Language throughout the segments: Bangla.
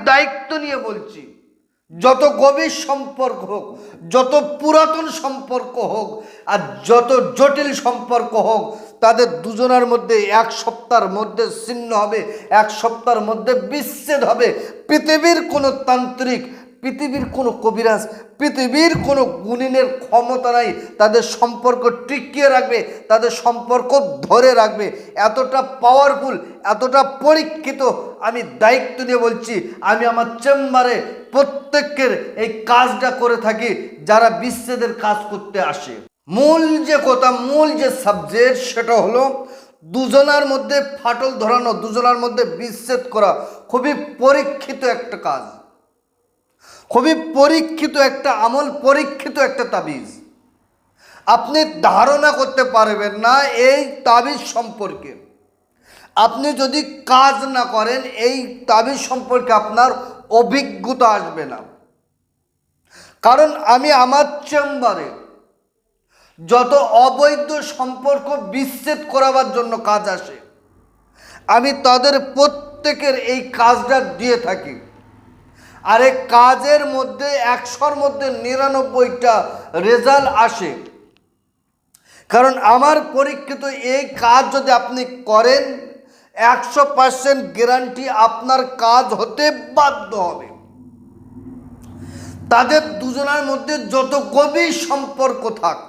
দায়িত্ব নিয়ে বলছি, যত গভীর সম্পর্ক হোক, যত পুরাতন সম্পর্ক হোক, আর যত জটিল সম্পর্ক হোক, তাদের দুজনের মধ্যে এক সপ্তাহের মধ্যে ছিন্ন হবে, এক সপ্তাহের মধ্যে বিচ্ছেদ হবে। পৃথিবীর কোনো তান্ত্রিক, পৃথিবীর কোনো কবিরাজ, পৃথিবীর কোনো গুণিনের ক্ষমতা নাই তাদের সম্পর্ক টিকিয়ে রাখবে, তাদের সম্পর্ক ধরে রাখবে। এতটা পাওয়ারফুল, এতটা পরীক্ষিত। আমি দায়িত্ব নিয়ে বলছি, আমি আমার চেম্বারে প্রত্যেকের এই কাজটা করে থাকি যারা বিচ্ছেদের কাজ করতে আসে। মূল যে কথা, মূল যে সাবজেক্ট, সেটা হলো দুজনার মধ্যে ফাটল ধরানো, দুজনার মধ্যে বিচ্ছেদ করা খুবই পরীক্ষিত একটা কাজ, খুবই পরীক্ষিত একটা আমল, পরীক্ষিত একটা তাবিজ। আপনি ধারণা করতে পারবেন না এই তাবিজ সম্পর্কে। আপনি যদি কাজ না করেন, এই তাবিজ সম্পর্কে আপনার অভিজ্ঞতা আসবে না। কারণ আমি আমার চেম্বারে যত অবৈধ সম্পর্ক বিচ্ছেদ করাবার জন্য কাজ আসে, আমি তাদের প্রত্যেকের এই কাজটা দিয়ে থাকি। আর এই কাজের মধ্যে 100-র মধ্যে 99টা রেজাল্ট আসে। কারণ আমার পরীক্ষিত এই কাজ যদি আপনি করেন, 100% গ্যারান্টি আপনার কাজ হতে বাধ্য হবে। তাদের দুজনের মধ্যে যত গভীর সম্পর্ক থাক,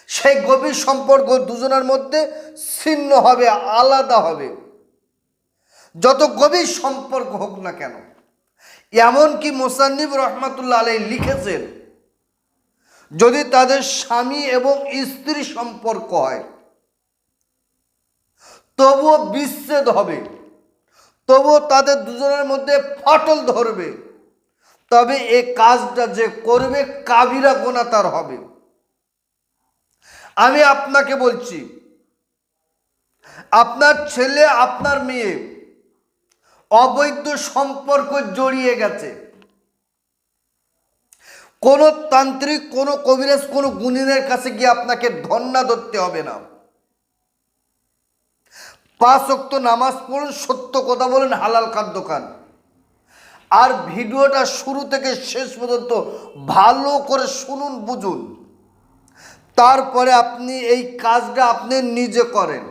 সেই গভীর সম্পর্ক দুজনের মধ্যে ছিন্ন হবে, আলাদা হবে। যত গভীর সম্পর্ক হোক না কেন, এমনকি মুসান্নিফ রহমাতুল্লাহ আলাইহি লিখেছেন, যদি তাদের স্বামী এবং স্ত্রী সম্পর্ক হয়, তবুও বিচ্ছেদ হবে, তবুও তাদের দুজনের মধ্যে ফাটল ধরবে, তবে এই কাজটা যে করবে কাবিরা গুনাহ তার হবে। আমি আপনাকে বলছি, আপনার ছেলে, আপনার মেয়ে অবৈধ সম্পর্ক জড়িয়ে গেছে, কোনো তান্ত্রিক, কোনো কবিরাজ, কোনো গুণিনের কাছে গিয়ে আপনাকে ধন্না ধরতে হবে না। 5 ওয়াক্ত নামাজ পড়ুন, সত্য কথা বলেন, হালাল খাদ্য খান। আর ভিডিওটা শুরু থেকে শেষ পর্যন্ত ভালো করে শুনুন, বুঝুন, তারপরে আপনি এই কাজটা আপনি নিজে করেন।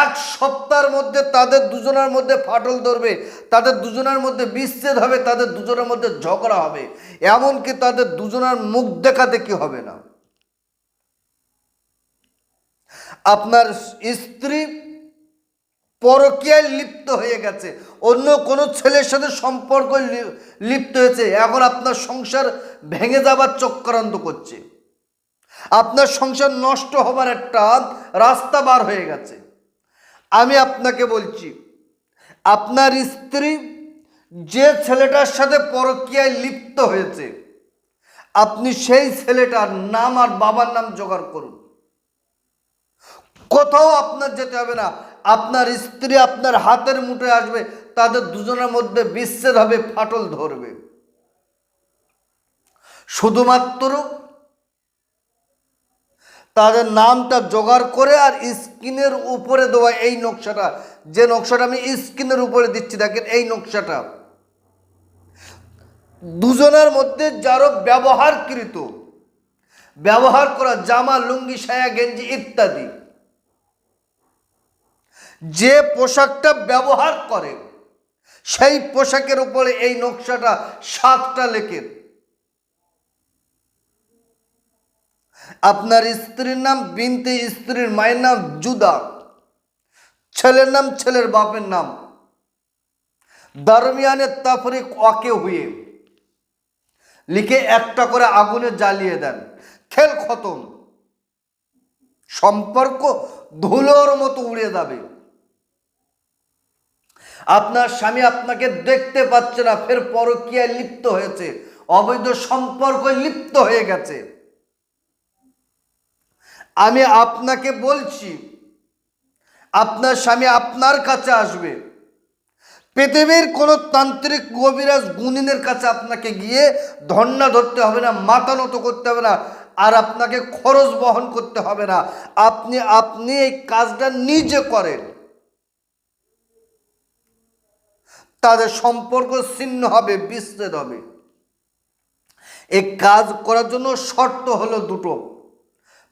1 সপ্তাহের মধ্যে তাদের দুজনের মধ্যে ফাটল ধরবে, তাদের দুজনের মধ্যে বিচ্ছেদ হবে, তাদের দুজনের মধ্যে ঝগড়া হবে, এমনকি তাদের দুজনের মুখ দেখা দেখি হবে না। আপনার স্ত্রী পরকীয়ায় লিপ্ত হয়ে গেছে, অন্য কোনো ছেলের সাথে সম্পর্ক লিপ্ত হয়েছে, এখন আপনার সংসার ভেঙে যাবার চক্রান্ত করছে, আপনার সংসার নষ্ট হবার একটা রাস্তা বার হয়ে গেছে। আমি আপনাকে বলছি, আপনার স্ত্রী যে ছেলেটার সাথে পরকীয়ায় লিপ্ত হয়েছে, আপনি সেই ছেলেটার নাম আর বাবার নাম জোগাড় করুন। কোথাও আপনার যেতে হবে না, আপনার স্ত্রী আপনার হাতের মুঠোয় আসবে, তাদের দুজনের মধ্যে বিচ্ছেদ হবে, ফাটল ধরবে। শুধুমাত্র তাদের নামটা জোগাড় করে আর স্ক্রিনের উপরে দেওয়া এই নকশাটা, যে নকশাটা আমি স্ক্রিনের উপরে দিচ্ছি, দেখেন এই নকশাটা, দুজনের মধ্যে যারও ব্যবহার করা জামা, লুঙ্গি, সায়া, গেঞ্জি ইত্যাদি, যে পোশাকটা ব্যবহার করে, সেই পোশাকের উপরে এই নকশাটা 7টা লেখেন। আপনার স্ত্রীর নাম বিনতে, স্ত্রীর মায়ের নাম জুদা, ছেলের নাম ছেলের বাপের নাম, দরমিয়ানে তাফরিক ওয়াকে হুয়ে লিখে একটা করে আগুনে জ্বালিয়ে দেন, খেল খতম। সম্পর্ক ধুলোর মতো উড়ে যাবে। আপনার স্বামী আপনাকে দেখতে পাচ্ছে না, ফের পরকীয়ায় লিপ্ত হয়েছে, অবৈধ সম্পর্কে লিপ্ত হয়ে গেছে। আমি আপনাকে বলছি, আপনার স্বামী আপনার কাছে আসবে, পৃথিবীর কোনো তান্ত্রিক, কবিরাজ, গুণিনের কাছে আপনাকে গিয়ে ধন্না ধরতে হবে না, মাথা নত করতে হবে না, আর আপনাকে খরচ বহন করতে হবে না। আপনি এই কাজটা নিজে করেন। তাদের সম্পর্ক ছিন্ন হবে, বিচ্ছেদ হবে। এই কাজ করার জন্য শর্ত হলো দুটো।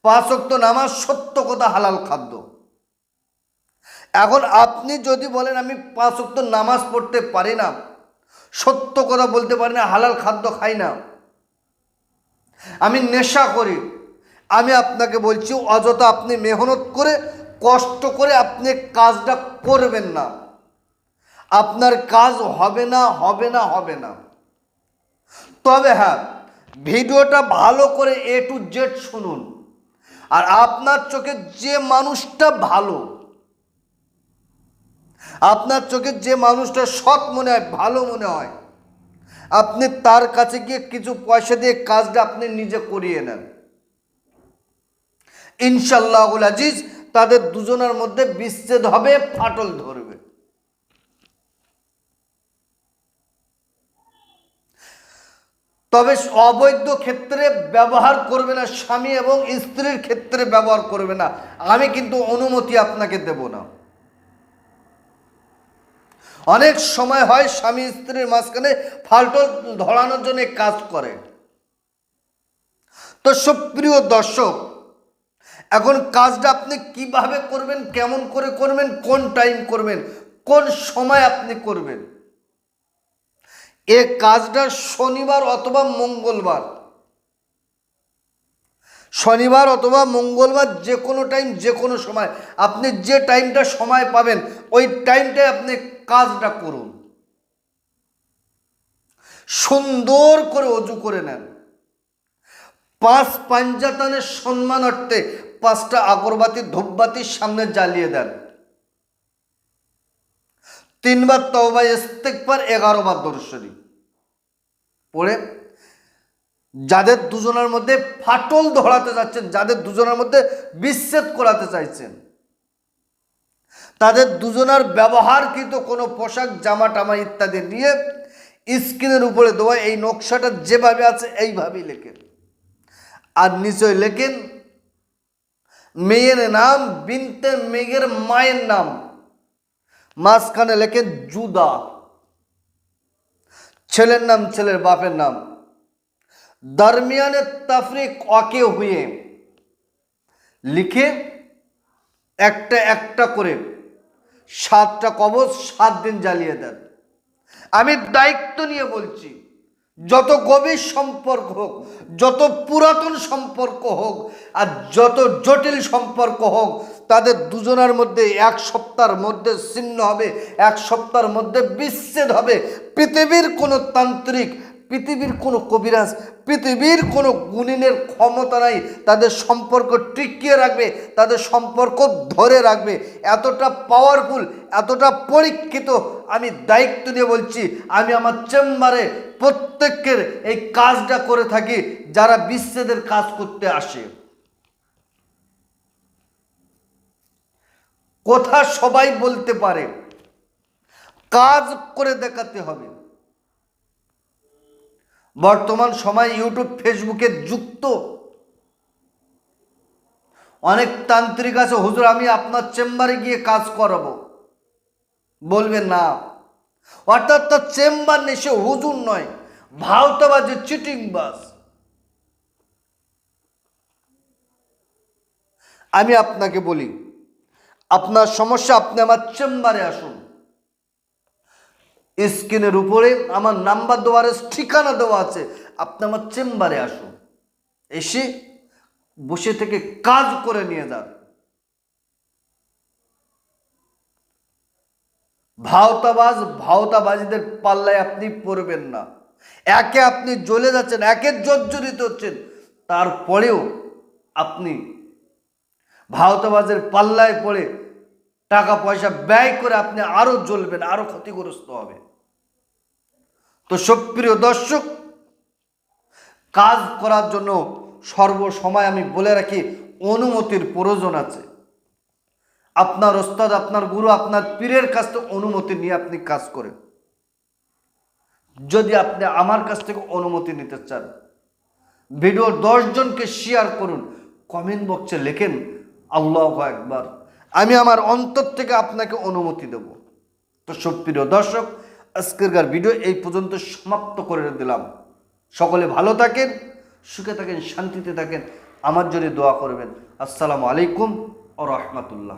5 ওয়াক্ত নামাজ, সত্য কথা, হালাল খাদ্য। এখন আপনি যদি বলেন আমি 5 ওয়াক্ত নামাজ পড়তে পারি না, সত্য কথা বলতে পারি না, হালাল খাদ্য খাই না, আমি নেশা করি, আমি আপনাকে বলছি অযথা আপনি মেহনত করে কষ্ট করে আপনি কাজটা করবেন না। আপনার কাজ হবে না, হবে না, হবে না। তবে হ্যাঁ, ভিডিওটা ভালো করে A to Z শুনুন। আর আপনার চোখে যে মানুষটা ভালো, আপনার চোখে যে মানুষটা সৎ মনে হয়, ভালো মনে হয়, আপনি তার কাছে গিয়ে কিছু পয়সা দিয়ে কাজটা আপনি নিজে করিয়ে নেন। ইনশাআল্লাহুল আজিজ তাদের দুজনের মধ্যে বিচ্ছেদ হবে, ফাটল ধরবে। তবে অবৈধ ক্ষেত্রে ব্যবহার করবে না, স্বামী এবং স্ত্রীর ক্ষেত্রে ব্যবহার করবে না। আমি কিন্তু অনুমতি আপনাকে দেব না। অনেক সময় হয় স্বামী স্ত্রীর মাঝখানে ফাটল ধরানোর জন্য কাজ করে। তো সুপ্রিয় দর্শক, এখন কাজটা আপনি কিভাবে করবেন, কেমন করে করবেন, কোন টাইম করবেন, কোন সময় আপনি করবেন, এ কাজটা শনিবার অথবা মঙ্গলবার, শনিবার অথবা মঙ্গলবার যে কোনো টাইম, যে কোনো সময়, আপনি যে টাইমটা সময় পাবেন ওই টাইমটায় আপনি কাজটা করুন। সুন্দর করে অজু করে নেন, 5 পাঞ্জাতানের সম্মানার্থে 5টা আগরবাতি ধূপবাতির সামনে জ্বালিয়ে দেন। 3 বার তওবা ইস্তেগফার, 11 বার দরুদ শরীফ পড়ে যাদের দুজনের মধ্যে ফাটল ধরাতে যাচ্ছেন, যাদের দুজনের মধ্যে বিচ্ছেদ করাতে চাইছেন, তাদের দুজনের ব্যবহারকৃত কোনো পোশাক, জামা টামা ইত্যাদি নিয়ে স্ক্রিনের উপরে দেওয়া এই নকশাটা যেভাবে আছে এইভাবেই লেখেন। আর নিচে লেখেন মেয়ের নাম, বিনতে মেয়ের মায়ের নাম, মাঝখানে লেখেন জুদা, ছেলের নাম ছেলের বাপের নাম, দরমিয়ানে তফরিক ওয়াকে হুয়ে লিখে একটা একটা করে 7টা কবজ 7 দিন জ্বালিয়ে দেন। আমি দায়িত্ব নিয়ে বলছি, যত গভীর সম্পর্ক হোক, যত পুরাতন সম্পর্ক হোক, আর যত জটিল সম্পর্ক হোক, তাদের দুজনের মধ্যে 1 সপ্তাহের মধ্যে ছিন্ন হবে, 1 সপ্তাহের মধ্যে বিচ্ছেদ হবে। পৃথিবীর কোনো তান্ত্রিক, পৃথিবীর কোনো কবিরাজ, পৃথিবীর কোনো গুণিনের ক্ষমতা নাই তাদের সম্পর্ক টিকিয়ে রাখবে, তাদের সম্পর্ক ধরে রাখবে। এতটা পাওয়ারফুল, এতটা পরীক্ষিত। আমি দায়িত্ব নিয়ে বলছি, আমি আমার চেম্বারে প্রত্যেকের এই কাজটা করে থাকি যারা বিচ্ছেদের কাজ করতে আসে। কথা সবাই বলতে পারে, কাজ করে দেখাতে হবে। বর্তমান সময় ইউটিউব, ফেসবুকে যুক্ত অনেক তান্ত্রিক আছে, হুজুর আমি আপনার চেম্বারে গিয়ে কাজ করাবো, বলবেন না। অর্থাৎ তার চেম্বার নেই, সে হুজুর নয়, ভাওতাবাজ, চিটিংবাজ। আমি আপনাকে বলি, আপনার সমস্যা, আপনি আমার চেম্বারে আসুন। স্ক্রিনের উপরে আমার নাম্বার দেওয়া আছে, ঠিকানা দেওয়া আছে, আপনি আমার চেম্বারে আসুন, এসে বসে থেকে কাজ করে নিয়ে যান। ভাওতাবাজিদের পাল্লায় আপনি পড়বেন না। একে আপনি জ্বলে যাচ্ছেন, একে জর্জরিত হচ্ছেন, তারপরেও আপনি ভাওতাবাজের পাল্লায় পড়ে টাকা পয়সা ব্যয় করে আপনি আরো জ্বলবেন, আরো ক্ষতিগ্রস্ত হবে। তো সুপ্রিয় দর্শক, কাজ করার জন্য সর্বসময় আমি বলে রাখি অনুমতির প্রয়োজন আছে। আপনার ওস্তাদ, আপনার গুরু, আপনার পীরের কাছ থেকে অনুমতি নিয়ে আপনি কাজ করেন। যদি আপনি আমার কাছ থেকে অনুমতি নিতে চান, ভিডিও 10 জনকে শেয়ার করুন, কমেন্ট বক্সে লেখেন আল্লাহু আকবার, আমি আমার অন্তর থেকে আপনাকে অনুমতি দেব। তো সুপ্রিয় দর্শক, আজকেরকার ভিডিও এই পর্যন্ত সমাপ্ত করে দিলাম। সকলে ভালো থাকেন, সুখে থাকেন, শান্তিতে থাকেন, আমার জন্য দোয়া করবেন। আসসালামু আলাইকুম ওয়া রাহমাতুল্লাহ।